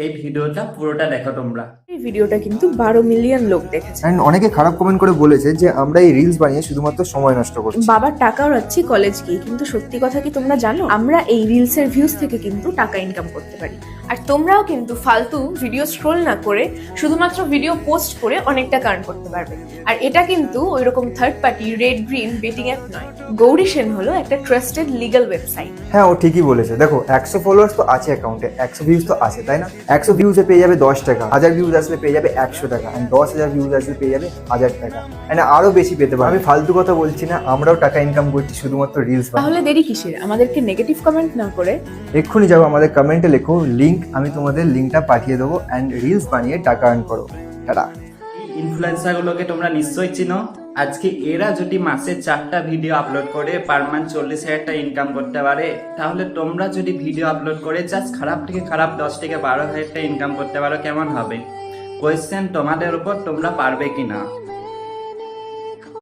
এই ভিডিওটা পুরোটা দেখো তোমরা। এই ভিডিওটা কিন্তু 12 মিলিয়ন লোক দেখেছে। এন্ড অনেকে খারাপ কমেন্ট করে বলেছে যে আমরা এই রিলস বানিয়ে শুধুমাত্র সময় নষ্ট করছি। বাবার টাকা উড়াচ্ছি কলেজ গিয়ে, কিন্তু সত্যি কথা কি তোমরা জানো আমরা এই রিলস এর ভিউজ থেকে কিন্তু টাকা ইনকাম করতে পারি। আর তোমরাও কিন্তু ফালতু ভিডিও স্ক্রোল না করে শুধুমাত্র ভিডিও পোস্ট করে অনেক টাকা আর্ন করতে পারবে। আর এটা কিন্তু ওইরকম third party red green betting app নয়। গৌরী সেন হলো একটা ট্রাস্টেড লিগ্যাল ওয়েবসাইট। হ্যাঁ, ও ঠিকই বলেছে। দেখো, 100 ফলোয়ার্স তো আছে অ্যাকাউন্টে, 100 ভিউজ তো আছে, তাই না? 100 ভিউজে পেয়ে যাবে 10 টাকা, 1000 ভিউজ আসলে পেয়ে যাবে 100 টাকা, এন্ড 10,000 ভিউজ আসলে পেয়ে যাবে 1000 টাকা, এন্ড আরো বেশি পেতে পারে। আমি ফালতু কথা বলছি না, আমরাও টাকা ইনকাম করছি শুধুমাত্র রিলস বানিয়ে। তাহলে দেরি কিসের? আমাদেরকে নেগেটিভ কমেন্ট না করে এক্ষুনি যাও আমাদের কমেন্টে লেখো লিংক, আমি তোমাদের লিংকটা পাঠিয়ে দেবো, এন্ড রিলস বানিয়ে টাকা আর্ন করো। টাটা। ইনফ্লুয়েন্সার গুলোকে তোমরা নিশ্চয়ই চিনো। আজকে এরা যদি মাসে 4টা ভিডিও আপলোড করে পার মান্থ 40,000 টাকা ইনকাম করতে পারে, তাহলে তোমরা যদি ভিডিও আপলোড করে জাস্ট খারাপ থেকে খারাপ 10 থেকে 12,000 টাকা ইনকাম করতে পারো, কেমন হবে? কোয়েশ্চেন তোমাদের উপর, তোমরা পারবে কিনা।